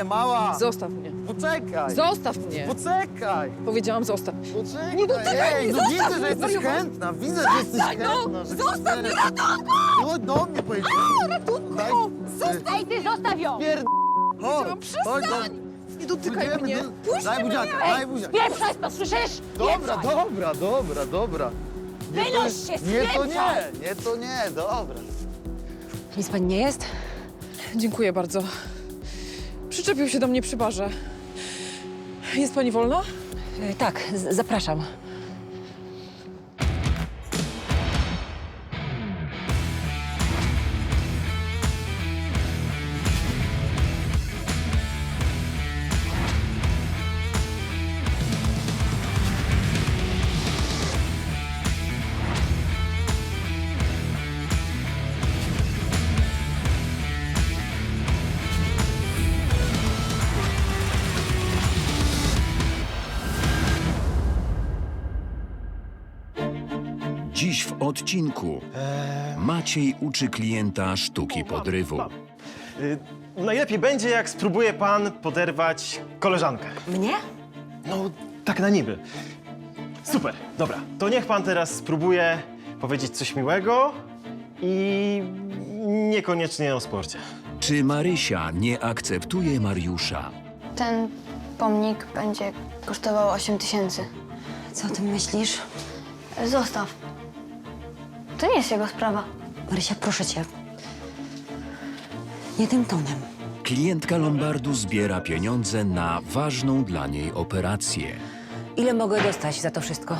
Mała! Zostaw mnie. Poczekaj! Zostaw mnie. Poczekaj! Powiedziałam zostaw. Poczekaj! Nie dotykaj mnie, no zostaw widzę, mnie, że jesteś zwariowałam. chętna, widzę, że jesteś Zostań, no! chętna. że Zostaw chcesz. mnie, ratunku! No do mnie powiedziałem. Ratunku! Ej, ty, zostaw ją! Pierd... Chodź, chodź, Przestań! Nie dotykaj Pójdziemy mnie. do- Puść Daj mnie! buziaka, daj buziaka. Spieprzaj to, słyszysz? Dobra, Spieprzaj. dobra. Nie, Wynoś to- się, Nie, to spieprzaj. nie, dobra. Nic pani nie jest? Dziękuję bardzo. Przyczepił się do mnie przy barze. Jest pani wolna? Tak, zapraszam. Dziś w odcinku Maciej uczy klienta sztuki podrywu. Najlepiej będzie, jak spróbuje pan poderwać koleżankę. Mnie? No, tak na niby. Super, dobra. To niech pan teraz spróbuje powiedzieć coś miłego i niekoniecznie o sporcie. Czy Marysia nie akceptuje Mariusza? Ten pomnik będzie kosztował 8 000. Co o tym myślisz? Zostaw. To nie jest jego sprawa. Marysia, proszę cię. Nie tym tonem. Klientka Lombardu zbiera pieniądze na ważną dla niej operację. Ile mogę dostać za to wszystko?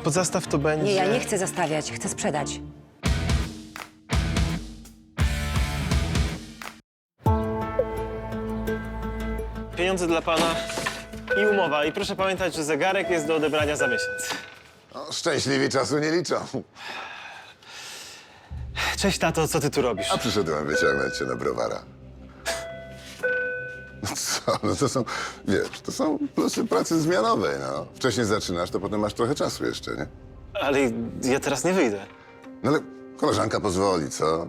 Pod zastaw to będzie... Nie, ja nie chcę zastawiać, chcę sprzedać. Pieniądze dla pana i umowa. I proszę pamiętać, że zegarek jest do odebrania za miesiąc. No, szczęśliwi czasu nie liczą. Cześć, tato, co ty tu robisz? A przyszedłem wyciągnąć cię na browara. No co, no to są, wiesz, to są plusy pracy zmianowej, no. Wcześniej zaczynasz, to potem masz trochę czasu jeszcze, nie? Ale ja teraz nie wyjdę. No ale koleżanka pozwoli, co?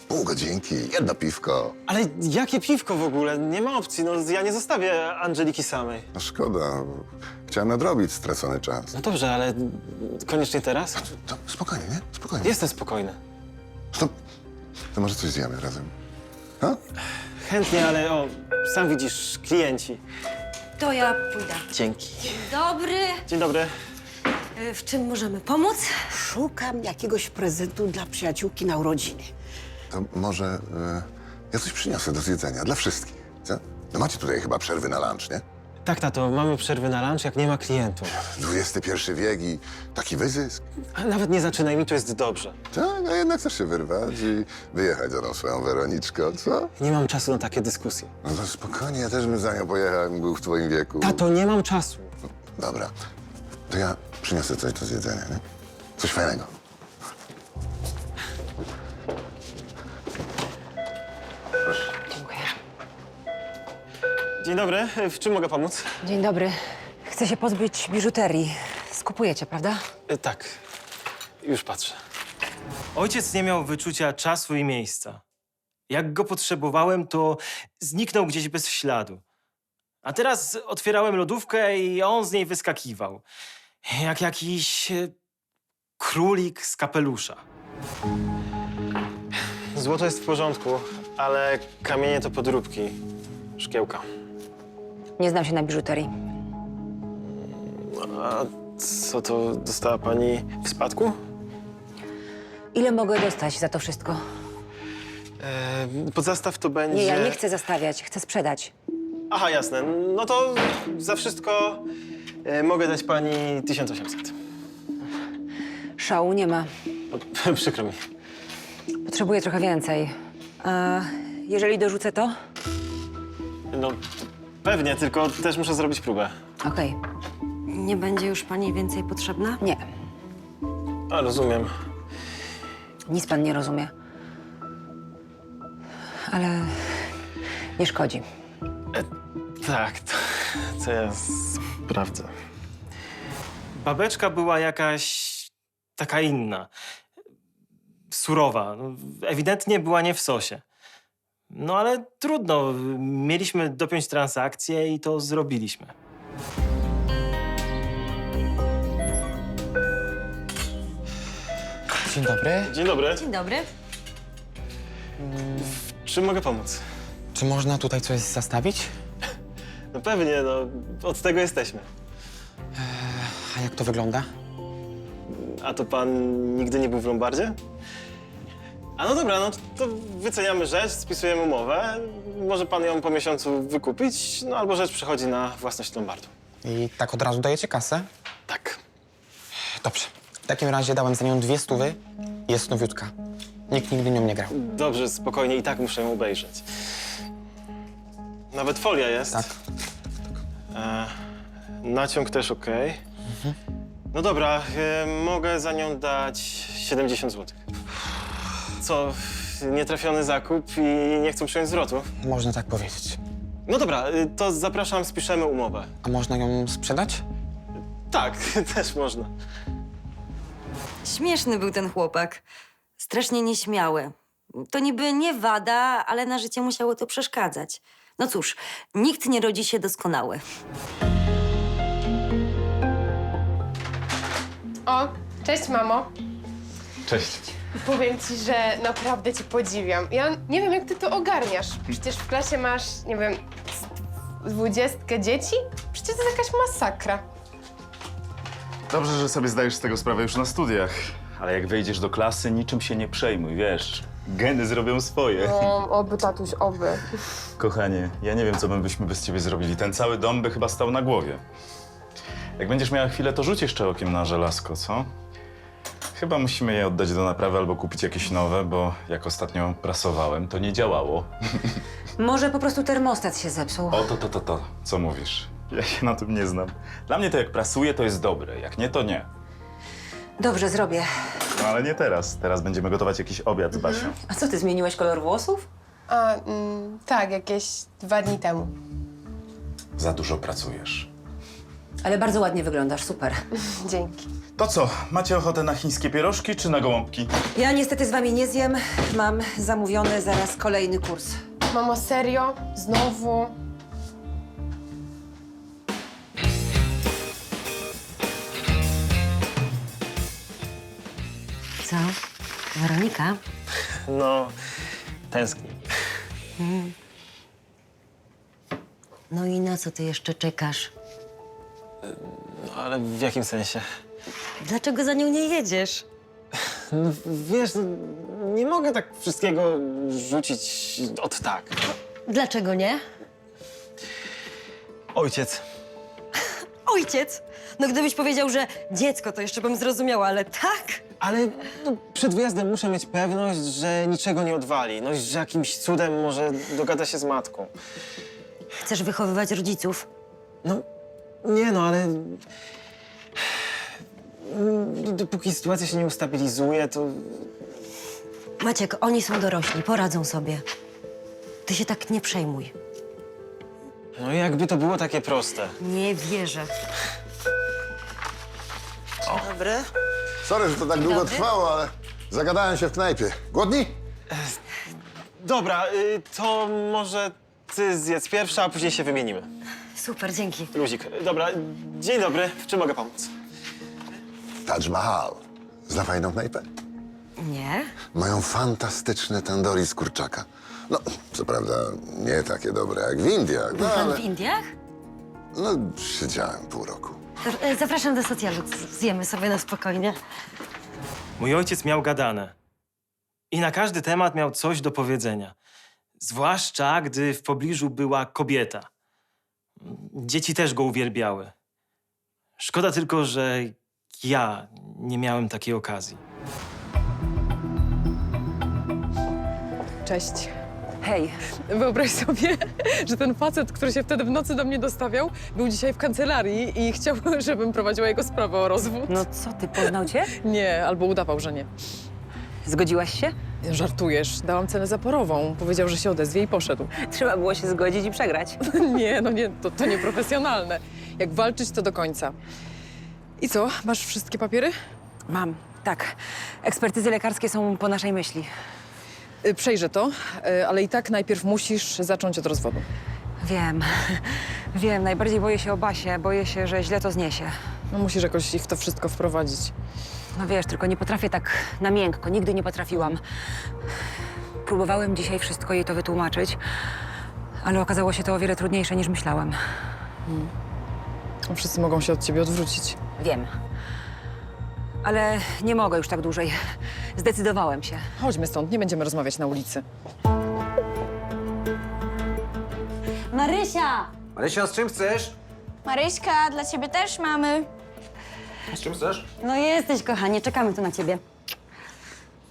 Pół godzinki, jedno piwko. Ale jakie piwko w ogóle? Nie ma opcji, no ja nie zostawię Angeliki samej. No szkoda, bo chciałem nadrobić stracony czas. No dobrze, ale koniecznie teraz? To spokojnie, nie? Spokojnie. Jestem spokojny. To może coś zjemy razem. Ha? Chętnie, ale sam widzisz, klienci. To ja pójdę. Dzięki. Dobry. Dzień dobry. W czym możemy pomóc? Szukam jakiegoś prezentu dla przyjaciółki na urodziny. To może ja coś przyniosę do zjedzenia dla wszystkich, co? No macie tutaj chyba przerwy na lunch, nie? Tak, tato, mamy przerwy na lunch, jak nie ma klientów. XXI wiek i taki wyzysk. A nawet nie zaczynaj, mi tu jest dobrze. Tak, a jednak chcesz się wyrwać i wyjechać za tą swoją Weroniczką, co? Nie mam czasu na takie dyskusje. No to spokojnie, ja też bym za nią pojechał, jakbym był w twoim wieku. Tato, nie mam czasu. Dobra, to ja przyniosę coś do zjedzenia, nie? Coś fajnego. Dziękuję. Dzień dobry, w czym mogę pomóc? Dzień dobry. Chcę się pozbyć biżuterii. Skupujecie, prawda? Tak, już patrzę. Ojciec nie miał wyczucia czasu i miejsca. Jak go potrzebowałem, to zniknął gdzieś bez śladu. A teraz otwierałem lodówkę i on z niej wyskakiwał. Jak jakiś królik z kapelusza. Złoto jest w porządku, ale kamienie to podróbki. Szkiełka. Nie znam się na biżuterii. A co to dostała pani w spadku? Ile mogę dostać za to wszystko? Pod zastaw to będzie... Nie, ja nie chcę zastawiać, chcę sprzedać. Aha, jasne. No to za wszystko mogę dać pani 1800. Szału nie ma. Przykro mi. Potrzebuję trochę więcej. A jeżeli dorzucę to? No pewnie, tylko też muszę zrobić próbę. Okej. Nie będzie już pani więcej potrzebna? Nie, A, rozumiem. nic pan nie rozumie. Ale nie szkodzi. Tak, to ja sprawdzę. Babeczka była jakaś taka inna. Surowa. Ewidentnie była nie w sosie. No ale trudno. Mieliśmy dopiąć transakcję i to zrobiliśmy. Dzień dobry. Dzień dobry. Dzień dobry. Czym mogę pomóc? Czy można tutaj coś zastawić? No pewnie, no od tego jesteśmy. A jak to wygląda? A to pan nigdy nie był w Lombardzie? A no dobra, no to wyceniamy rzecz, spisujemy umowę. Może pan ją po miesiącu wykupić, no albo rzecz przechodzi na własność Lombardu. I tak od razu dajecie kasę? Tak. Dobrze. W takim razie dałem za nią 200 i jest nowiutka. Nikt nigdy nią nie grał. Dobrze, spokojnie, i tak muszę ją obejrzeć. Nawet folia jest. Tak. Naciąg też okej. No dobra, mogę za nią dać 70 zł. Co, nietrafiony zakup i nie chcą przyjąć zwrotu? Można tak powiedzieć. No dobra, to zapraszam, spiszemy umowę. A można ją sprzedać? Tak, też można. Śmieszny był ten chłopak. Strasznie nieśmiały. To niby nie wada, ale na życie musiało to przeszkadzać. No cóż, nikt nie rodzi się doskonały. O, cześć mamo. Cześć. Powiem ci, że naprawdę cię podziwiam. Ja nie wiem, jak ty to ogarniasz. Przecież w klasie masz, nie wiem, 20 dzieci? Przecież to jest jakaś masakra. Dobrze, że sobie zdajesz z tego sprawę już na studiach. Ale jak wejdziesz do klasy, niczym się nie przejmuj, wiesz. Geny zrobią swoje. No, oby tatuś, oby. Kochanie, ja nie wiem, co byśmy bez ciebie zrobili. Ten cały dom by chyba stał na głowie. Jak będziesz miała chwilę, to rzuć jeszcze okiem na żelazko, co? Chyba musimy je oddać do naprawy albo kupić jakieś nowe, bo jak ostatnio prasowałem, to nie działało. Może po prostu termostat się zepsuł. O, to. Co mówisz? Ja się na tym nie znam. Dla mnie to jak prasuje, to jest dobre. Jak nie, to nie. Dobrze, zrobię. No ale nie teraz. Teraz będziemy gotować jakiś obiad z Basią. A co, ty zmieniłeś kolor włosów? A, tak, jakieś 2 dni temu. Za dużo pracujesz. Ale bardzo ładnie wyglądasz, super. Dzięki. To co, macie ochotę na chińskie pierożki czy na gołąbki? Ja niestety z wami nie zjem. Mam zamówiony zaraz kolejny kurs. Mamo, serio? Znowu? Co? Weronika? No, tęsknię. No i na co ty jeszcze czekasz? No, ale w jakim sensie? Dlaczego za nią nie jedziesz? No, wiesz, no, nie mogę tak wszystkiego rzucić od tak. Dlaczego nie? Ojciec. Ojciec! No gdybyś powiedział, że dziecko, to jeszcze bym zrozumiała, ale tak? Ale no, przed wyjazdem muszę mieć pewność, że niczego nie odwali. No, że jakimś cudem może dogada się z matką. Chcesz wychowywać rodziców? No, nie no, ale... Dopóki sytuacja się nie ustabilizuje, to... Maciek, oni są dorośli, poradzą sobie. Ty się tak nie przejmuj. No jakby to było takie proste. Nie wierzę. Dobry. Sorry, że to tak długo dobry. trwało, ale zagadałem się w knajpie. Głodni? Dobra, to może ty zjedz pierwsza, a później się wymienimy. Super, dzięki. Luzik. Dobra, dzień dobry. W czym mogę pomóc? Taj Mahal. Zna fajną knajpę? Nie? Mają fantastyczne tandoori z kurczaka. No, co prawda nie takie dobre jak w Indiach, Był no pan ale... w Indiach? No, siedziałem pół roku. Zapraszam do socjalu, zjemy sobie na spokojnie. Mój ojciec miał gadane. I na każdy temat miał coś do powiedzenia. Zwłaszcza, gdy w pobliżu była kobieta. Dzieci też go uwielbiały. Szkoda tylko, że ja nie miałem takiej okazji. Cześć. Hej, Wyobraź sobie, że ten facet, który się wtedy w nocy do mnie dostawiał, był dzisiaj w kancelarii i chciał, żebym prowadziła jego sprawę o rozwód. no co, ty poznał cię? Nie, albo udawał, że nie. Zgodziłaś się? Żartujesz, dałam cenę zaporową. Powiedział, że się odezwie i poszedł. Trzeba było się zgodzić i przegrać. Nie, no nie, to nieprofesjonalne. Jak walczyć, to do końca. I co, masz wszystkie papiery? Mam, tak. Ekspertyzy lekarskie są po naszej myśli. Przejrzę to, ale i tak najpierw musisz zacząć od rozwodu. Wiem. Wiem, najbardziej boję się o Basię. Boję się, że źle to zniesie. No musisz jakoś ich w to wszystko wprowadzić. No wiesz, tylko nie potrafię tak na miękko. Nigdy nie potrafiłam. Próbowałem dzisiaj wszystko jej to wytłumaczyć, ale okazało się to o wiele trudniejsze niż myślałam. Wszyscy mogą się od ciebie odwrócić. Wiem. Ale nie mogę już tak dłużej. Zdecydowałem się. Chodźmy stąd, nie będziemy rozmawiać na ulicy. Marysia! Marysia, z czym chcesz? Maryśka, dla ciebie też mamy. Z czym chcesz? No jesteś, kochanie, czekamy tu na ciebie.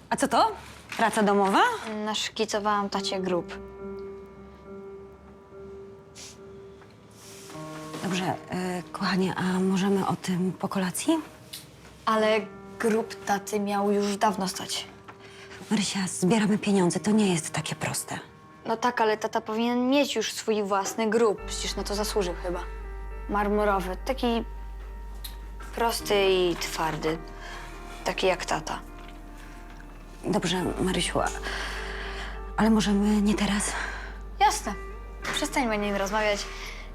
A co to? Praca domowa? Naszkicowałam tacie grób. Dobrze, kochanie, a możemy o tym po kolacji? Ale grób taty miał już dawno stać. Marysia, zbieramy pieniądze, to nie jest takie proste. No tak, ale tata powinien mieć już swój własny grób. Przecież na to zasłużył chyba. Marmurowy, taki prosty i twardy. Taki jak tata. Dobrze, Marysiu, ale możemy nie teraz? Jasne. Przestańmy o nim rozmawiać.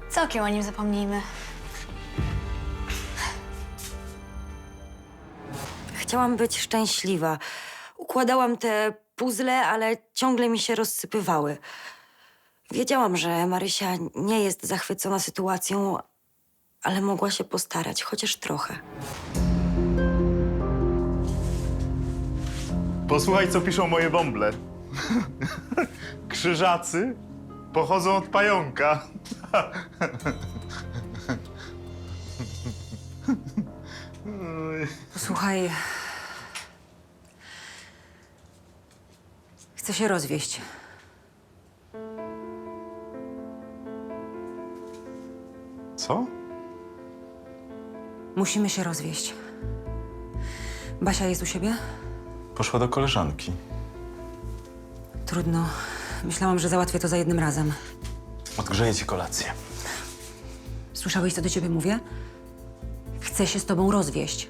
Całkiem o nim zapomnijmy. Chciałam być szczęśliwa. Układałam te puzzle, ale ciągle mi się rozsypywały. Wiedziałam, że Marysia nie jest zachwycona sytuacją, ale mogła się postarać, chociaż trochę. Posłuchaj, co piszą moje bąble. Krzyżacy pochodzą od pająka. Posłuchaj. Chcę się rozwieść. Co? Musimy się rozwieść. Basia jest u siebie? Poszła do koleżanki. Trudno. Myślałam, że załatwię to za jednym razem. Odgrzeję ci kolację. Słyszałeś, co do ciebie mówię? Chcę się z tobą rozwieść.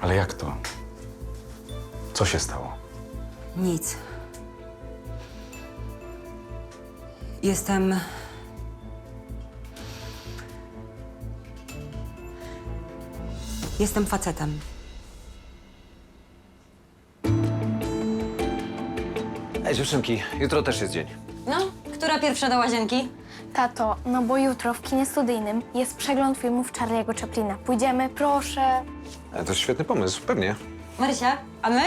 Ale jak to? Co się stało? Nic. Jestem... Jestem facetem. Ej, dziewczynki, jutro też jest dzień. No, która pierwsza do łazienki? Tato, no bo jutro w kinie studyjnym jest przegląd filmów Charlie'ego Chaplina. Pójdziemy, proszę. To jest świetny pomysł, pewnie. Marysia, a my?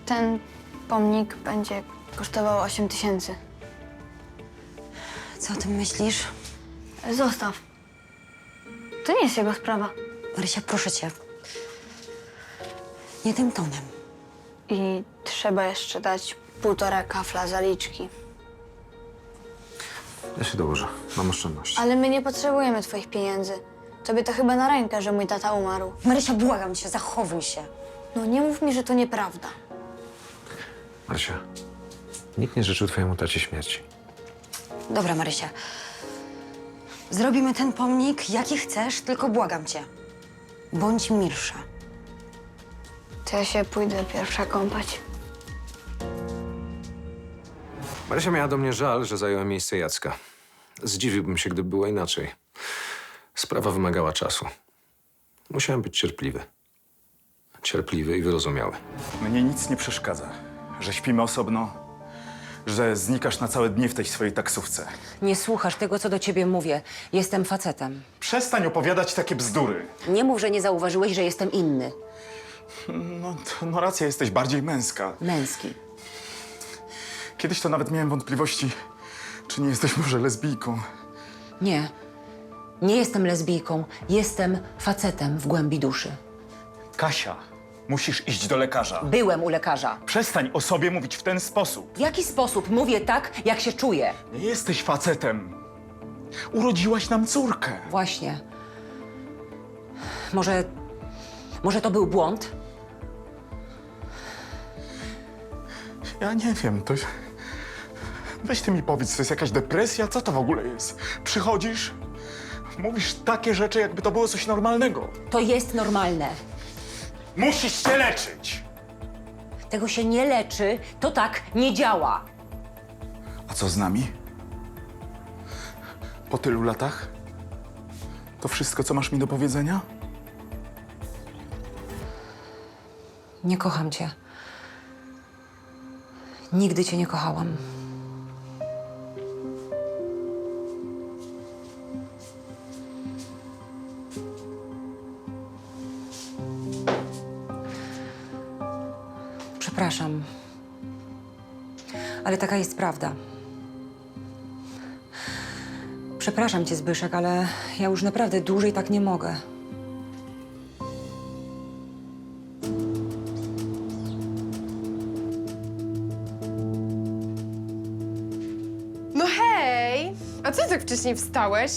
Ten pomnik będzie kosztował 8 000. Co o tym myślisz? Zostaw. To nie jest jego sprawa. Marysia, proszę cię. Nie tym tonem. I trzeba jeszcze dać 1,5 kafla zaliczki. Ja się dołożę, mam oszczędności. Ale my nie potrzebujemy twoich pieniędzy. Tobie to chyba na rękę, że mój tata umarł. Marysia, błagam cię, zachowuj się. No nie mów mi, że to nieprawda. Marysia, nikt nie życzył twojemu tacie śmierci. Dobra, Marysia. Zrobimy ten pomnik, jaki chcesz, tylko błagam cię. Bądź milsza. To ja się pójdę pierwsza kąpać. Marysia miała do mnie żal, że zająłem miejsce Jacka. Zdziwiłbym się, gdyby było inaczej. Sprawa wymagała czasu. Musiałem być cierpliwy. Cierpliwy i wyrozumiały. Mnie nic nie przeszkadza, że śpimy osobno, że znikasz na całe dnie w tej swojej taksówce. Nie słuchasz tego, co do ciebie mówię. Jestem facetem. Przestań opowiadać takie bzdury. Nie mów, że nie zauważyłeś, że jestem inny. No racja, jesteś bardziej męska. Męski. Kiedyś to nawet miałem wątpliwości, czy nie jesteś może lesbijką. Nie. Nie jestem lesbijką. Jestem facetem w głębi duszy. Kasia, musisz iść do lekarza. Byłem u lekarza. Przestań o sobie mówić w ten sposób. W jaki sposób mówię tak, jak się czuję? Nie jesteś facetem. Urodziłaś nam córkę. Właśnie. Może to był błąd? Ja nie wiem, to... Weź ty mi powiedz, to jest jakaś depresja? Co to w ogóle jest? Przychodzisz, Mówisz takie rzeczy, jakby to było coś normalnego. To jest normalne. Musisz się leczyć! Tego się nie leczy, to tak nie działa. A co z nami? Po tylu latach? To wszystko, co masz mi do powiedzenia? Nie kocham cię. Nigdy cię nie kochałam. Przepraszam. Ale taka jest prawda. Przepraszam cię, Zbyszek, ale ja już naprawdę dłużej tak nie mogę. No hej! A co ty tak wcześniej wstałeś?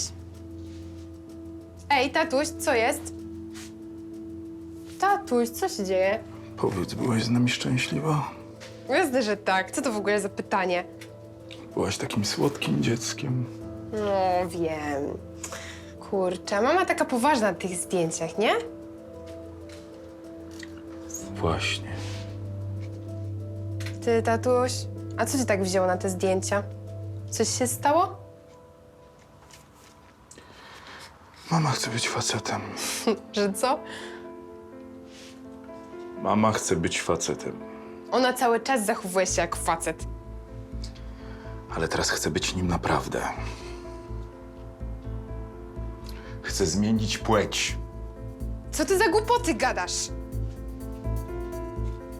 Ej, tatuś, co jest? Tatuś, co się dzieje? Powiedz, byłaś z nami szczęśliwa? Jasne, że tak. Co to w ogóle za pytanie? Byłaś takim słodkim dzieckiem. No, wiem. Kurczę, mama taka poważna na tych zdjęciach, nie? Właśnie. Ty, tatuś, a co cię tak wzięło na te zdjęcia? Coś się stało? Mama chce być facetem. Że co? Mama chce być facetem. Ona cały czas zachowuje się jak facet. Ale teraz chce być nim naprawdę. Chce zmienić płeć. Co ty za głupoty gadasz?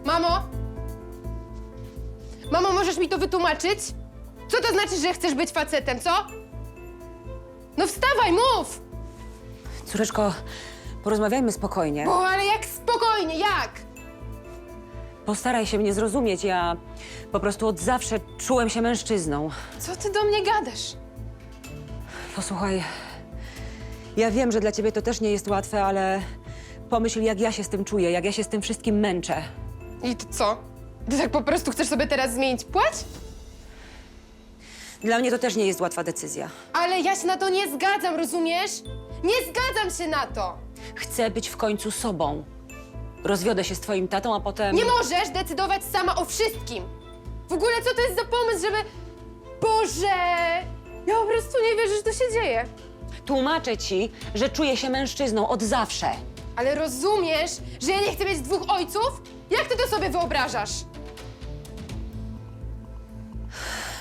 Mamo? Mamo, możesz mi to wytłumaczyć? Co to znaczy, że chcesz być facetem, co? No wstawaj, mów! Córeczko, porozmawiajmy spokojnie. Bo ale jak spokojnie, jak? Postaraj się mnie zrozumieć. Ja po prostu od zawsze czułem się mężczyzną. Co ty do mnie gadasz? Posłuchaj, ja wiem, że dla ciebie to też nie jest łatwe, ale pomyśl, jak ja się z tym czuję, jak ja się z tym wszystkim męczę. I to co? Ty tak po prostu chcesz sobie teraz zmienić płeć? Dla mnie to też nie jest łatwa decyzja. Ale ja się na to nie zgadzam, rozumiesz? Nie zgadzam się na to! Chcę być w końcu sobą. Rozwiodę się z twoim tatą, a potem... Nie możesz decydować sama o wszystkim! W ogóle co to jest za pomysł, żeby... Boże! Ja po prostu nie wierzę, że to się dzieje. Tłumaczę ci, że czuję się mężczyzną od zawsze. Ale rozumiesz, że ja nie chcę mieć dwóch ojców? Jak ty to sobie wyobrażasz?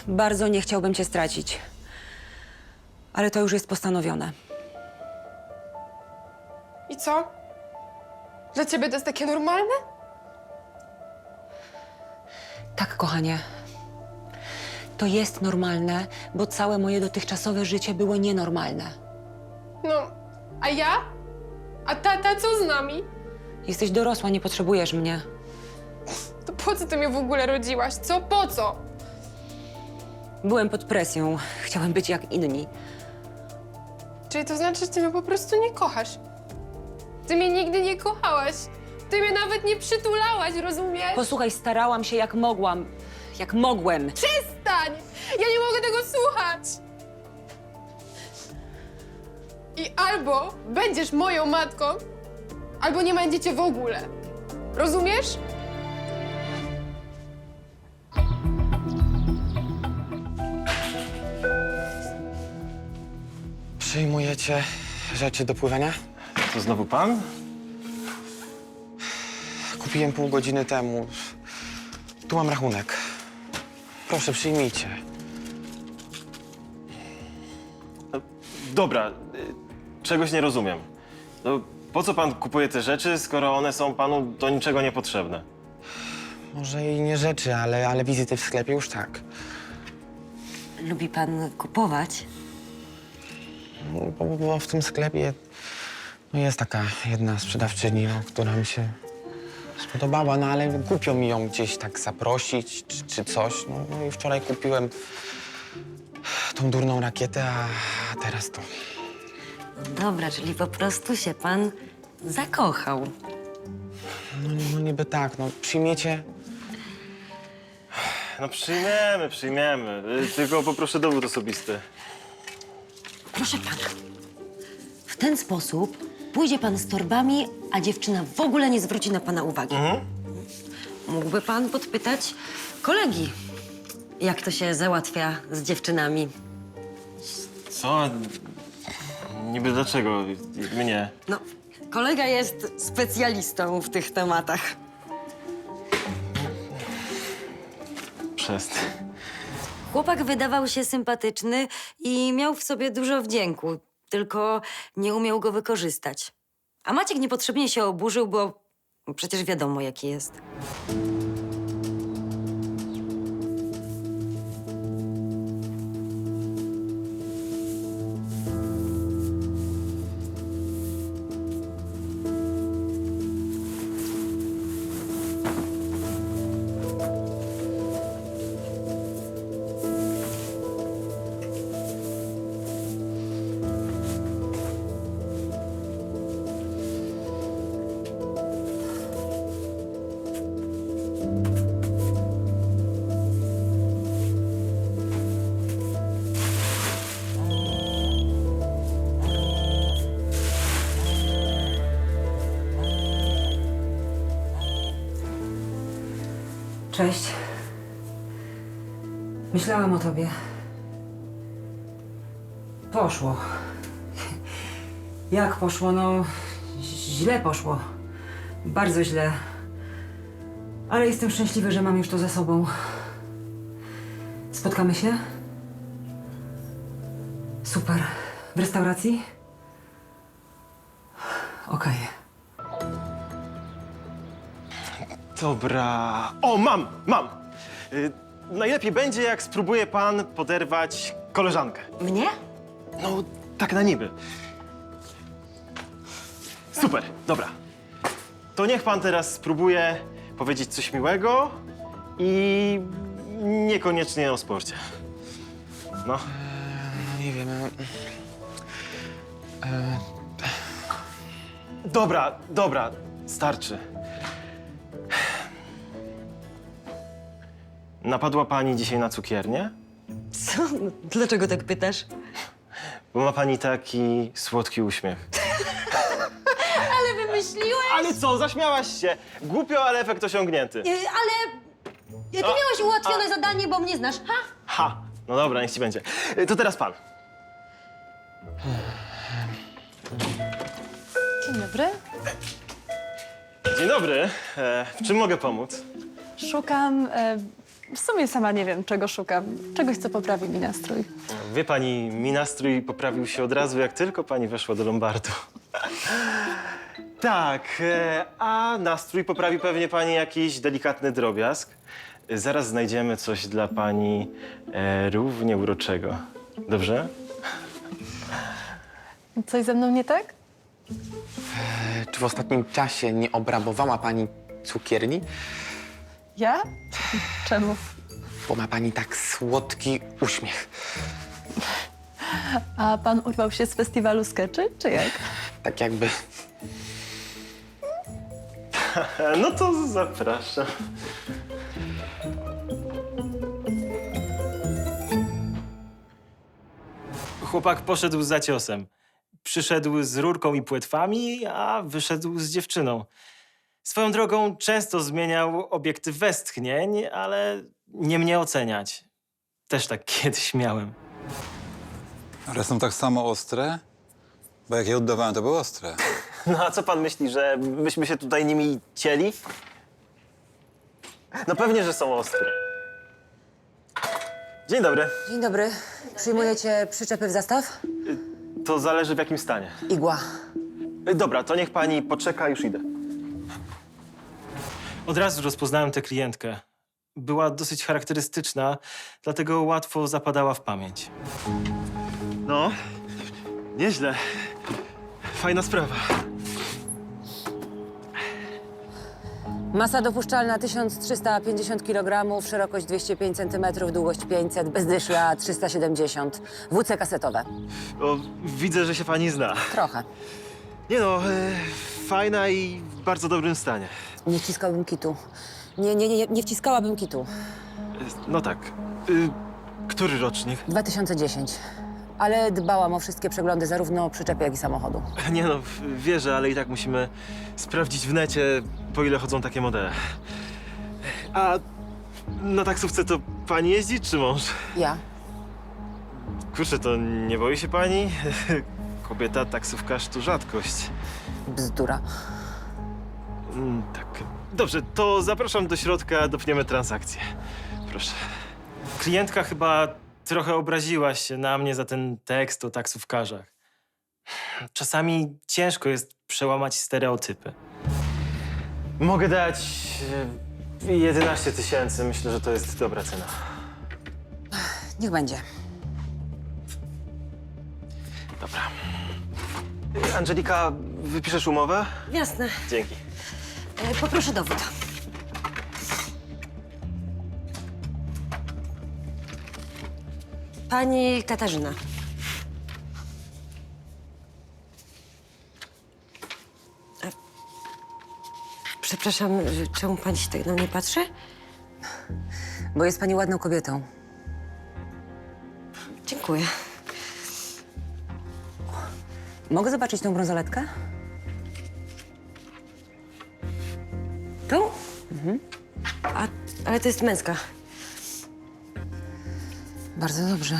Bardzo nie chciałbym cię stracić. Ale to już jest postanowione. I co? Dla ciebie to jest takie normalne? Tak, kochanie. To jest normalne, bo całe moje dotychczasowe życie było nienormalne. No, a ja? A tata co z nami? Jesteś dorosła, nie potrzebujesz mnie. To po co ty mnie w ogóle rodziłaś? Co? Po co? Byłem pod presją. Chciałem być jak inni. Czyli to znaczy, że ty mnie po prostu nie kochasz? Ty mnie nigdy nie kochałaś. Ty mnie nawet nie przytulałaś, rozumiesz? Posłuchaj, starałam się jak mogłam. Jak mogłem. Przestań! Ja nie mogę tego słuchać! I albo będziesz moją matką, albo nie będziecie w ogóle. Rozumiesz? Przyjmujecie rzeczy do pływania? To znowu pan? Kupiłem pół godziny temu. Tu mam rachunek. Proszę, przyjmijcie. Dobra, czegoś nie rozumiem. No, po co pan kupuje te rzeczy, skoro one są panu do niczego niepotrzebne? Może i nie rzeczy, ale wizyty w sklepie już tak. Lubi pan kupować? Bo w tym sklepie jest taka jedna sprzedawczyni, która mi się spodobała, no ale głupio mi ją gdzieś tak zaprosić czy coś. No i wczoraj kupiłem tą durną rakietę, a teraz to. Dobra, czyli po prostu się pan zakochał. No niby tak, no przyjmiecie. No przyjmiemy. Tylko poproszę dowód osobisty. Proszę pana. W ten sposób pójdzie pan z torbami, a dziewczyna w ogóle nie zwróci na pana uwagi. Mógłby pan podpytać kolegi, jak to się załatwia z dziewczynami. Co? Niby dlaczego? Mnie? No, kolega jest specjalistą w tych tematach. Przestań. Chłopak wydawał się sympatyczny i miał w sobie dużo wdzięku, tylko nie umiał go wykorzystać. A Maciek niepotrzebnie się oburzył, bo przecież wiadomo, jaki jest. Cześć. Myślałam o tobie. Poszło. Jak poszło? No, źle poszło. Bardzo źle. Ale jestem szczęśliwy, że mam już to za sobą. Spotkamy się? Super. W restauracji? Okej. Dobra. O, mam! Najlepiej będzie, jak spróbuje pan poderwać koleżankę. Mnie? No, tak na niby. Super, dobra. To niech pan teraz spróbuje powiedzieć coś miłego i niekoniecznie o sporcie. No. No nie wiem. Dobra, starczy. Napadła pani dzisiaj na cukiernię? Co? No, dlaczego tak pytasz? Bo ma pani taki słodki uśmiech. Ale wymyśliłeś! Ale co, zaśmiałaś się. Głupio, ale efekt osiągnięty. Ale ty miałeś ułatwione zadanie, bo mnie znasz, ha? Ha! No dobra, niech ci będzie. To teraz pan. Dzień dobry. Dzień dobry. W czym mogę pomóc? Szukam, w sumie sama nie wiem, czego szukam. Czegoś, co poprawi mi nastrój. Wie pani, mi nastrój poprawił się od razu, jak tylko pani weszła do Lombardu. Tak, a nastrój poprawi pewnie pani jakiś delikatny drobiazg. Zaraz znajdziemy coś dla pani równie uroczego. Dobrze? Coś ze mną nie tak? Czy w ostatnim czasie nie obrabowała pani cukierni? Ja? Czemu? Bo ma pani tak słodki uśmiech. A pan urwał się z festiwalu skeczy, czy jak? Tak jakby... No to zapraszam. Chłopak poszedł za ciosem. Przyszedł z rurką i płetwami, a wyszedł z dziewczyną. Swoją drogą często zmieniał obiektyw westchnień, ale nie mnie oceniać. Też tak kiedyś miałem. Ale są tak samo ostre? Bo jak je oddawałem, to były ostre. No a co pan myśli, że myśmy się tutaj nimi cieli? No pewnie, że są ostre. Dzień dobry. Dzień dobry. Przyjmujecie przyczepy w zastaw? To zależy w jakim stanie. Igła. Dobra, to niech pani poczeka, już idę. Od razu rozpoznałem tę klientkę. Była dosyć charakterystyczna, dlatego łatwo zapadała w pamięć. No, nieźle. Fajna sprawa. Masa dopuszczalna 1350 kg, szerokość 205 cm, długość 500, bezdyszla 370. WC kasetowe. O, widzę, że się pani zna. Trochę. Nie no, fajna i w bardzo dobrym stanie. Nie wciskałbym kitu. Nie wciskałabym kitu. No tak. Który rocznik? 2010. Ale dbałam o wszystkie przeglądy, zarówno przyczepy, jak i samochodu. Nie no, wierzę, ale i tak musimy sprawdzić w necie, po ile chodzą takie modele. A na taksówce to pani jeździ, czy mąż? Ja? Kurczę, to nie boi się pani? Kobieta, taksówkarz to rzadkość. Bzdura. Tak. Dobrze, to zapraszam do środka, dopniemy transakcję. Proszę. Klientka chyba trochę obraziła się na mnie za ten tekst o taksówkarzach. Czasami ciężko jest przełamać stereotypy. Mogę dać 11 000. Myślę, że to jest dobra cena. Niech będzie. Dobra. Angelika, wypiszesz umowę? Jasne. Dzięki. Poproszę dowód. Pani Katarzyna. Przepraszam, czemu pani się tak na mnie patrzy? Bo jest pani ładną kobietą. Dziękuję. Mogę zobaczyć tą brązoletkę? Tą? Ale to jest męska. Bardzo dobrze.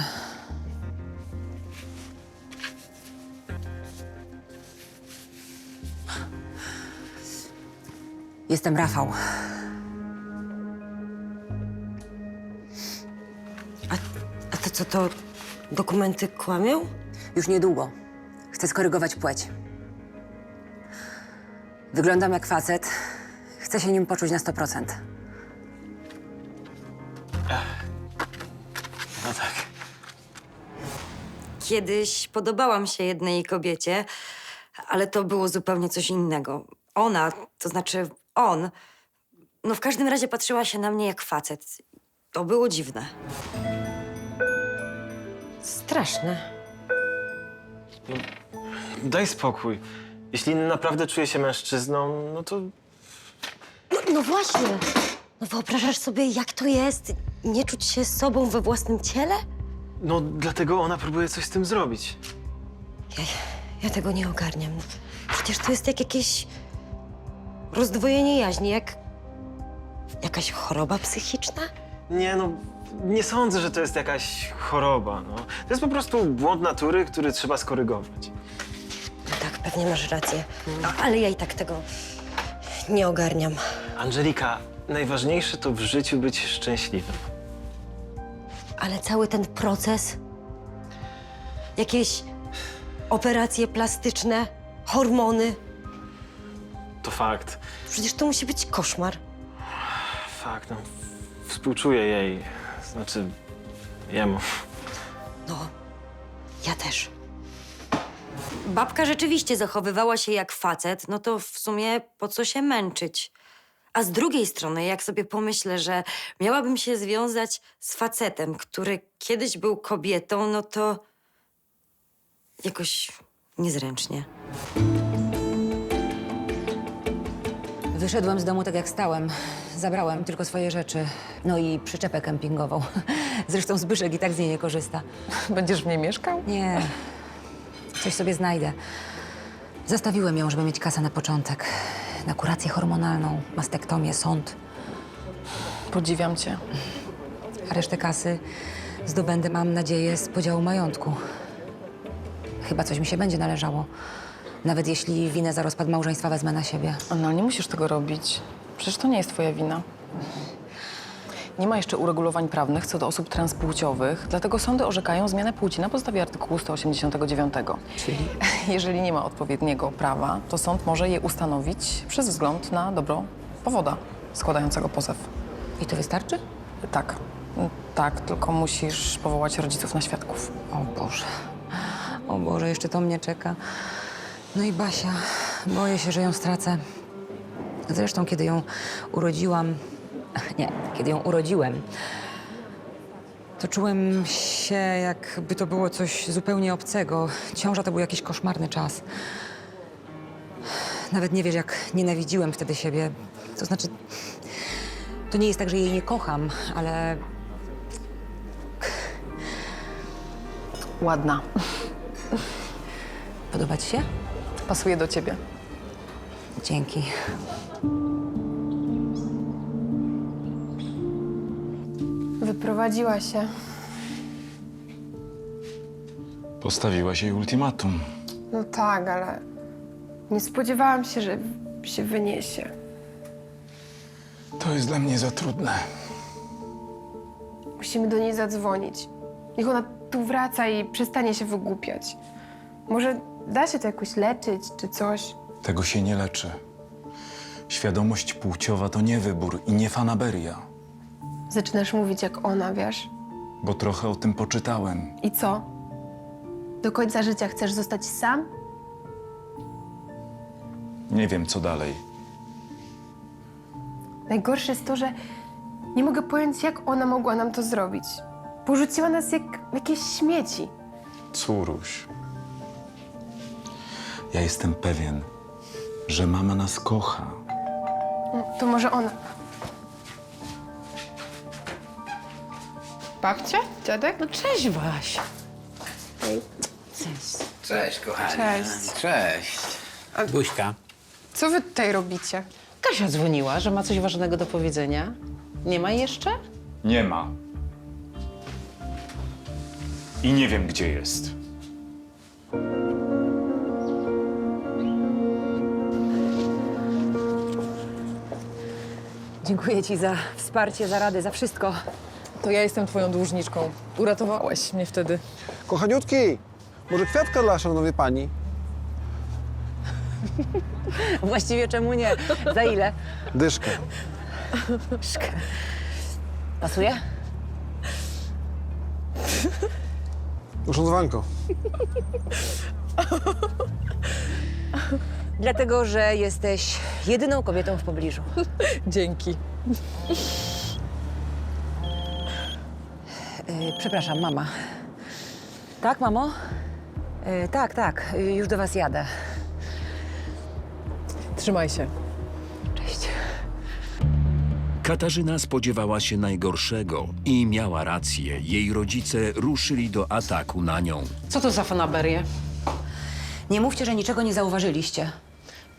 Jestem Rafał. A to co, to dokumenty kłamią? Już niedługo. Chcę skorygować płeć. Wyglądam jak facet. Chcę się nim poczuć na 100%. No tak. Kiedyś podobałam się jednej kobiecie, ale to było zupełnie coś innego. Ona, to znaczy on, no w każdym razie patrzyła się na mnie jak facet. To było dziwne. Straszne. Daj spokój. Jeśli naprawdę czuje się mężczyzną, no to... No właśnie. No wyobrażasz sobie, jak to jest nie czuć się sobą we własnym ciele? No dlatego ona próbuje coś z tym zrobić. Ja tego nie ogarniam. Przecież to jest jak jakieś rozdwojenie jaźni, jak jakaś choroba psychiczna? Nie no, nie sądzę, że to jest jakaś choroba, no. To jest po prostu błąd natury, który trzeba skorygować. No tak, pewnie masz rację. No, ale ja i tak tego nie ogarniam. Angelika, najważniejsze to w życiu być szczęśliwym. Ale cały ten proces, jakieś operacje plastyczne, hormony, To fakt. przecież to musi być koszmar. Fakt, no. Współczuję jej. Znaczy, jemu. No, ja też. Babka rzeczywiście zachowywała się jak facet, no to w sumie po co się męczyć? A z drugiej strony, jak sobie pomyślę, że miałabym się związać z facetem, który kiedyś był kobietą, no to jakoś niezręcznie. Wyszedłem z domu tak jak stałem. Zabrałem tylko swoje rzeczy. No i przyczepę kempingową. Zresztą Zbyszek i tak z niej nie korzysta. Będziesz w niej mieszkał? Nie. Coś sobie znajdę. Zostawiłem ją, żeby mieć kasę na początek. Na kurację hormonalną, mastektomię, sąd. Podziwiam cię. A resztę kasy zdobędę, mam nadzieję, z podziału majątku. Chyba coś mi się będzie należało. Nawet jeśli winę za rozpad małżeństwa wezmę na siebie. No, nie musisz tego robić. Przecież to nie jest twoja wina. Nie ma jeszcze uregulowań prawnych co do osób transpłciowych, dlatego sądy orzekają zmianę płci na podstawie artykułu 189. Czyli? Jeżeli nie ma odpowiedniego prawa, to sąd może je ustanowić przez wzgląd na dobro powoda składającego pozew. I to wystarczy? Tak. Tak, tylko musisz powołać rodziców na świadków. O Boże. O Boże, jeszcze to mnie czeka. No i Basia. Boję się, że ją stracę. Zresztą, kiedy ją urodziłam... Nie, kiedy ją urodziłem, to czułem się, jakby to było coś zupełnie obcego. Ciąża to był jakiś koszmarny czas. Nawet nie wiesz, jak nienawidziłem wtedy siebie. To znaczy, to nie jest tak, że jej nie kocham, ale... Ładna. Podoba ci się? Pasuje do ciebie. Dzięki. Wyprowadziła się. Postawiłaś jej ultimatum. No tak, ale nie spodziewałam się, że się wyniesie. To jest dla mnie za trudne. Musimy do niej zadzwonić. Niech ona tu wraca i przestanie się wygłupiać. Może da się to jakoś leczyć czy coś? Tego się nie leczy. Świadomość płciowa to nie wybór i nie fanaberia. Zaczynasz mówić jak ona, wiesz? Bo trochę o tym poczytałem. I co? Do końca życia chcesz zostać sam? Nie wiem, co dalej. Najgorsze jest to, że nie mogę pojąć, jak ona mogła nam to zrobić. Porzuciła nas jak jakieś śmieci. Córuś. Ja jestem pewien, że mama nas kocha. To może ona. Babcia? Dziadek? No cześć, Waś. Cześć. Cześć, kochani. Cześć. Cześć. Buźka. Co wy tutaj robicie? Kasia dzwoniła, że ma coś ważnego do powiedzenia. Nie ma jeszcze? Nie ma. I nie wiem, gdzie jest. Dziękuję ci za wsparcie, za radę, za wszystko. To ja jestem twoją dłużniczką. Uratowałaś mnie wtedy. Kochaniutki, może kwiatka dla szanownej pani? Właściwie czemu nie? Za ile? Dyszkę. Pasuje? Uszanowanko. Dlatego, że jesteś jedyną kobietą w pobliżu. Dzięki. Przepraszam, mama. Tak, mamo? Tak, już do was jadę. Trzymaj się. Cześć. Katarzyna spodziewała się najgorszego i miała rację. Jej rodzice ruszyli do ataku na nią. Co to za fanaberie? Nie mówcie, że niczego nie zauważyliście.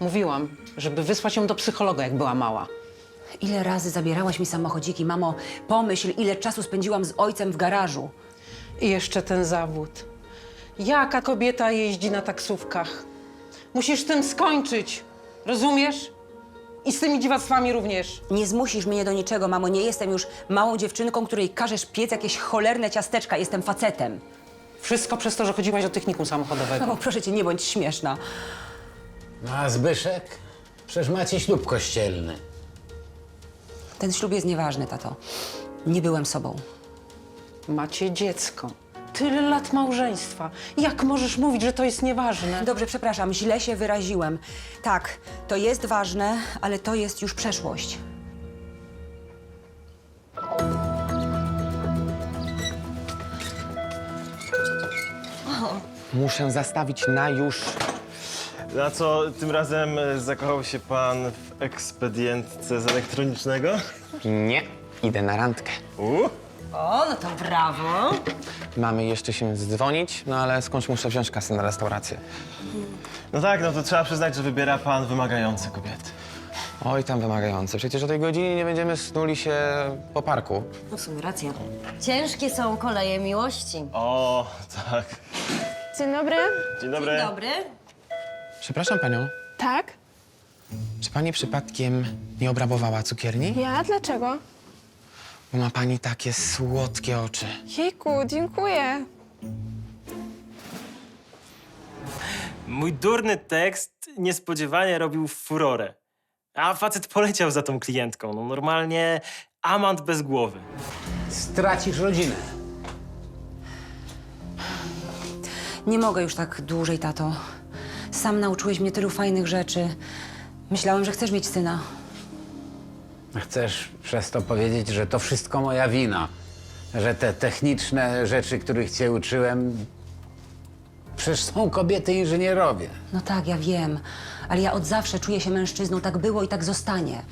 Mówiłam, żeby wysłać ją do psychologa, jak była mała. Ile razy zabierałaś mi samochodziki, mamo? Pomyśl, ile czasu spędziłam z ojcem w garażu. I jeszcze ten zawód. Jaka kobieta jeździ na taksówkach? Musisz z tym skończyć. Rozumiesz? I z tymi dziwactwami również. Nie zmusisz mnie do niczego, mamo. Nie jestem już małą dziewczynką, której każesz piec jakieś cholerne ciasteczka. Jestem facetem. Wszystko przez to, że chodziłaś do technikum samochodowego. Mamo, proszę cię, nie bądź śmieszna. No a Zbyszek? Przecież macie ślub kościelny. Ten ślub jest nieważny, tato. Nie byłem sobą. Macie dziecko. Tyle lat małżeństwa. Jak możesz mówić, że to jest nieważne? Dobrze, przepraszam, źle się wyraziłem. Tak, to jest ważne, ale to jest już przeszłość. Muszę zastawić na już. Na co tym razem zakochał się pan w ekspedientce z elektronicznego? Nie, idę na randkę. O, no to brawo. Mamy jeszcze się zdzwonić, no ale skądś muszę wziąć kasę na restaurację. No tak, no to trzeba przyznać, że wybiera pan wymagające kobiety. Oj, tam wymagające. Przecież o tej godzinie nie będziemy snuli się po parku. No w sumie racja. Ciężkie są koleje miłości. O, tak. Dzień dobry. Dzień dobry. Dzień dobry. Przepraszam panią, Tak? czy pani przypadkiem nie obrabowała cukierni? Ja? Dlaczego? Bo ma pani takie słodkie oczy. Jejku, dziękuję. Mój durny tekst niespodziewanie robił furorę. A facet poleciał za tą klientką. No normalnie amant bez głowy. Stracisz rodzinę. Nie mogę już tak dłużej, tato. Sam nauczyłeś mnie tylu fajnych rzeczy. Myślałem, że chcesz mieć syna. Chcesz przez to powiedzieć, że to wszystko moja wina. Że te techniczne rzeczy, których cię uczyłem, przecież są kobiety inżynierowie. No tak, ja wiem. Ale ja od zawsze czuję się mężczyzną. Tak było i tak zostanie.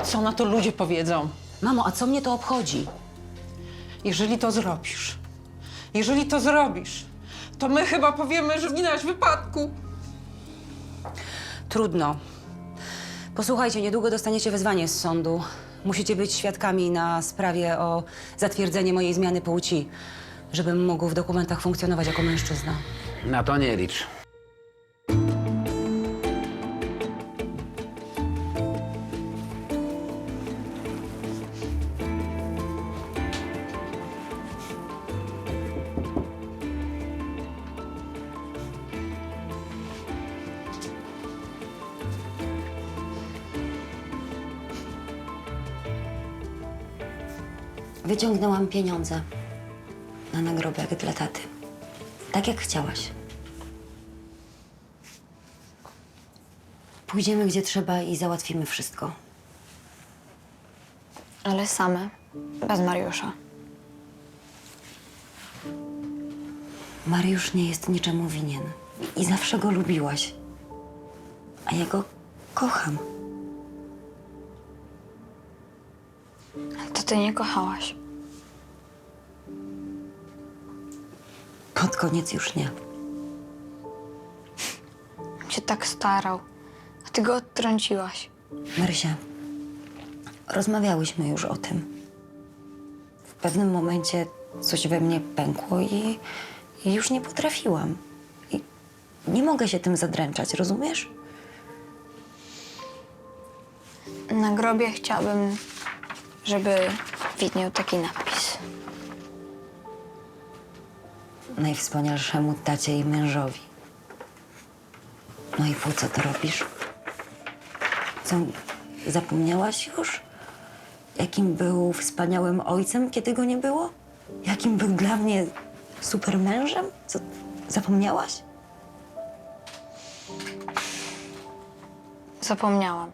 Co na to ludzie powiedzą? Mamo, a co mnie to obchodzi? Jeżeli to zrobisz, Jeżeli to zrobisz, to my chyba powiemy, że winałaś wypadku. Trudno. Posłuchajcie, niedługo dostaniecie wezwanie z sądu. Musicie być świadkami na sprawie o zatwierdzenie mojej zmiany płci, żebym mógł w dokumentach funkcjonować jako mężczyzna. Na to nie licz. Wyciągnęłam pieniądze na nagrobek dla taty. Tak jak chciałaś. Pójdziemy gdzie trzeba i załatwimy wszystko. Ale same, bez Mariusza. Mariusz nie jest niczemu winien. I zawsze go lubiłaś. A ja go kocham. To ty nie kochałaś. Pod koniec już nie. On się tak starał, a ty go odtrąciłaś. Marysia, rozmawiałyśmy już o tym. W pewnym momencie coś we mnie pękło i już nie potrafiłam. I nie mogę się tym zadręczać, rozumiesz? Na grobie chciałabym, żeby widniał taki napis. Najwspanialszemu tacie i mężowi. No i po co to robisz? Co, zapomniałaś już? Jakim był wspaniałym ojcem, kiedy go nie było? Jakim był dla mnie super mężem? Co, zapomniałaś? Zapomniałam.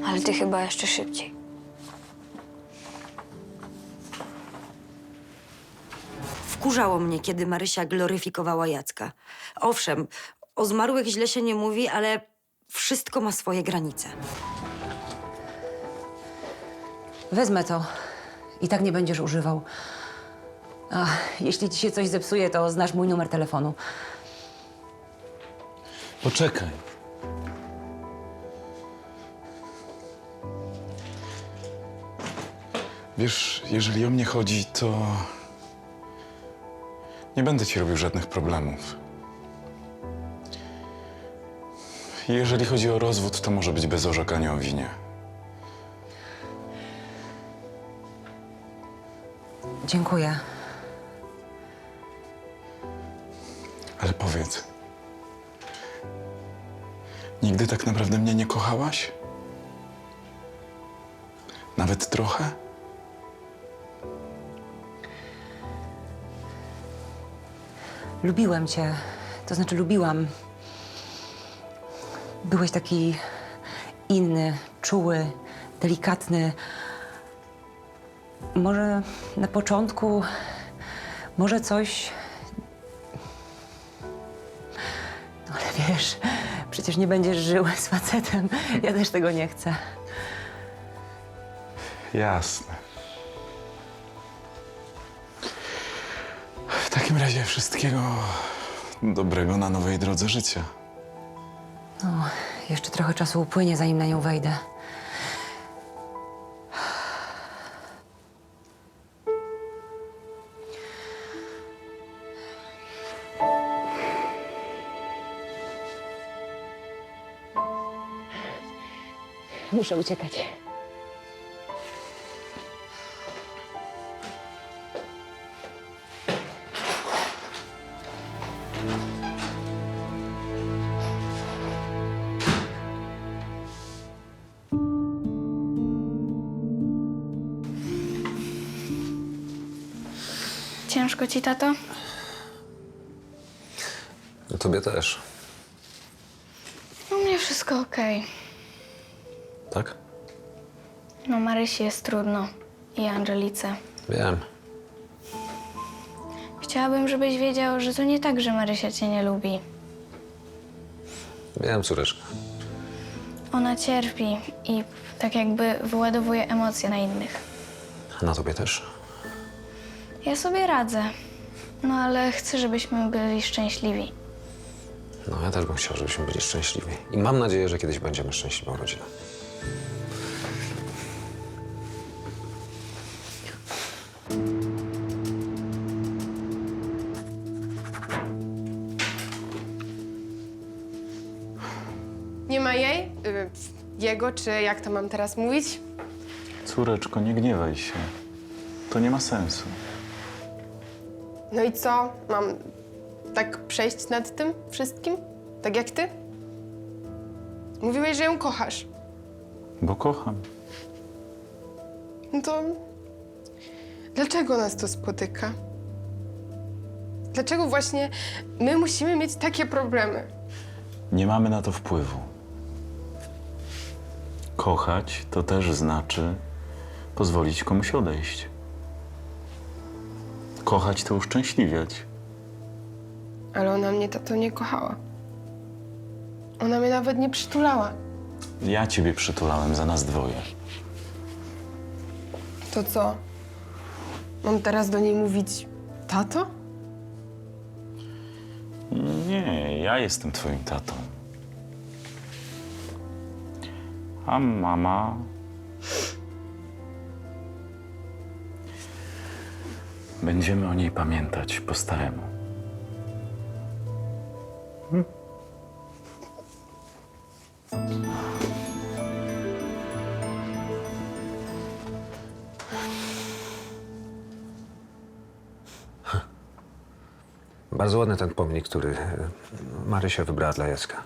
Ale ty chyba jeszcze szybciej. Wkurzało mnie, kiedy Marysia gloryfikowała Jacka. Owszem, o zmarłych źle się nie mówi, ale wszystko ma swoje granice. Wezmę to. I tak nie będziesz używał. Jeśli ci się coś zepsuje, to znasz mój numer telefonu. Poczekaj. Wiesz, jeżeli o mnie chodzi, to nie będę ci robił żadnych problemów. Jeżeli chodzi o rozwód, to może być bez orzekania o winie. Dziękuję. Ale powiedz, nigdy tak naprawdę mnie nie kochałaś? Nawet trochę? Lubiłem cię. To znaczy lubiłam. Byłeś taki inny, czuły, delikatny. Może na początku, może coś... No ale wiesz, przecież nie będziesz żył z facetem. Ja też tego nie chcę. Jasne. W takim razie wszystkiego dobrego na nowej drodze życia. No, jeszcze trochę czasu upłynie, zanim na nią wejdę. Muszę uciekać. Ciężko ci, tato? No tobie też. U mnie wszystko okej. Tak? No Marysi jest trudno. I Angelice. Wiem. Chciałabym, żebyś wiedział, że to nie tak, że Marysia cię nie lubi. Wiem, córeczka. Ona cierpi i tak jakby wyładowuje emocje na innych. A na tobie też. Ja sobie radzę. No ale chcę, żebyśmy byli szczęśliwi. No, ja też bym chciał, żebyśmy byli szczęśliwi. I mam nadzieję, że kiedyś będziemy szczęśliwą rodziną. Nie ma jej? Jego, czy jak to mam teraz mówić? Córeczko, nie gniewaj się. To nie ma sensu. No i co? Mam tak przejść nad tym wszystkim? Tak jak ty? Mówiłeś, że ją kochasz. Bo kocham. No to dlaczego nas to spotyka? Dlaczego właśnie my musimy mieć takie problemy? Nie mamy na to wpływu. Kochać to też znaczy pozwolić komuś odejść. Kochać to uszczęśliwiać. Ale ona mnie, tato, nie kochała. Ona mnie nawet nie przytulała. Ja ciebie przytulałem za nas dwoje. To co? Mam teraz do niej mówić tato? Nie, ja jestem twoim tatą. A mama... Będziemy o niej pamiętać po staremu. Bardzo ładny ten pomnik, który Marysia wybrała dla Jacka.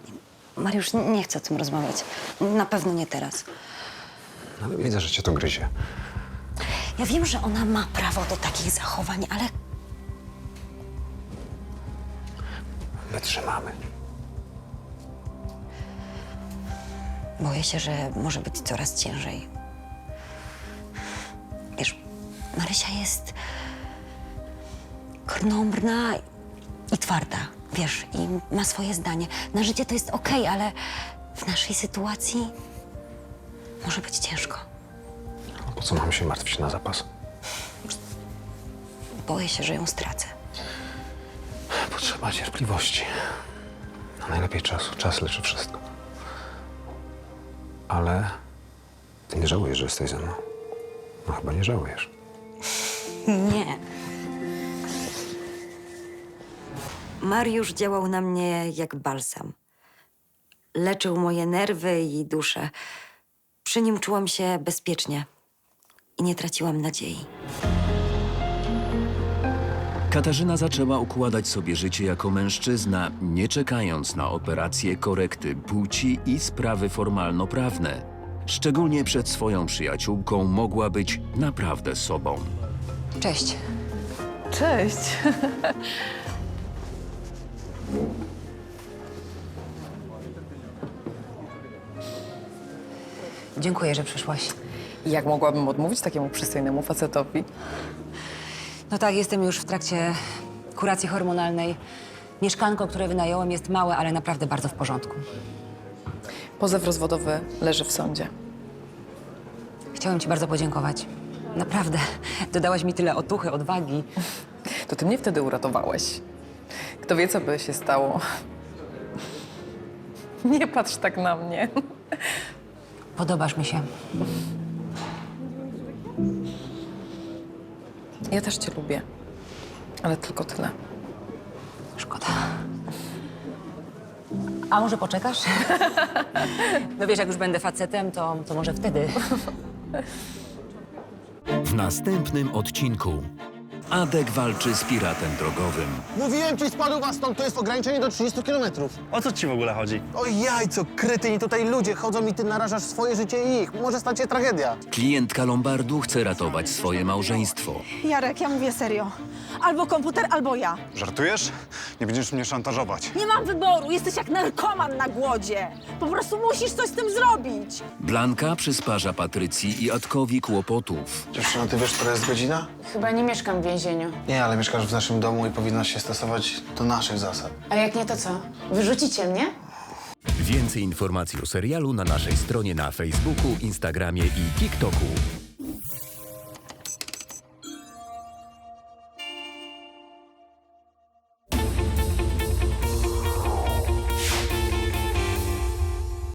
Mariusz, nie chcę o tym rozmawiać. Na pewno nie teraz. Ale widzę, że cię to gryzie. Ja wiem, że ona ma prawo do takich zachowań, ale Wytrzymamy. boję się, że może być coraz ciężej. Wiesz, Marysia jest krnąbrna i twarda, wiesz, i ma swoje zdanie. Na życie to jest okej, ale w naszej sytuacji może być ciężko. Po co mamy się martwić na zapas? Boję się, że ją stracę. Potrzeba cierpliwości. A najlepiej czasu. Czas leczy wszystko. Ale ty nie żałujesz, że jesteś ze mną? No chyba nie żałujesz. Nie. Mariusz działał na mnie jak balsam. Leczył moje nerwy i duszę. Przy nim czułam się bezpiecznie i nie traciłam nadziei. Katarzyna zaczęła układać sobie życie jako mężczyzna, nie czekając na operacje korekty płci i sprawy formalno-prawne. Szczególnie przed swoją przyjaciółką mogła być naprawdę sobą. Cześć. Cześć. Dziękuję, że przyszłaś. Jak mogłabym odmówić takiemu przystojnemu facetowi? No tak, jestem już w trakcie kuracji hormonalnej. Mieszkanko, które wynająłem, jest małe, ale naprawdę bardzo w porządku. Pozew rozwodowy leży w sądzie. Chciałem ci bardzo podziękować. Naprawdę. Dodałaś mi tyle otuchy, odwagi. To ty mnie wtedy uratowałeś. Kto wie, co by się stało. Nie patrz tak na mnie. Podobasz mi się. Ja też cię lubię. Ale tylko tyle. Szkoda. A może poczekasz? No wiesz, jak już będę facetem, to może wtedy. W następnym odcinku Adek walczy z piratem drogowym. Mówiłem ci, spadł was stąd, to jest ograniczenie do 30 km. O co ci w ogóle chodzi? O jajco, krytyni, tutaj ludzie chodzą i ty narażasz swoje życie i ich. Może stać się tragedia. Klientka Lombardu chce ratować swoje małżeństwo. Jarek, ja mówię serio. Albo komputer, albo ja. Żartujesz? Nie będziesz mnie szantażować. Nie mam wyboru, jesteś jak narkoman na głodzie. Po prostu musisz coś z tym zrobić. Blanka przysparza Patrycji i Adkowi kłopotów. Dziewczyno, ty wiesz, która jest godzina? Chyba nie mieszkam w więzieniu. Nie, ale mieszkasz w naszym domu i powinnaś się stosować do naszych zasad. A jak nie, to co? Wyrzucicie mnie? Więcej informacji o serialu na naszej stronie na Facebooku, Instagramie i TikToku.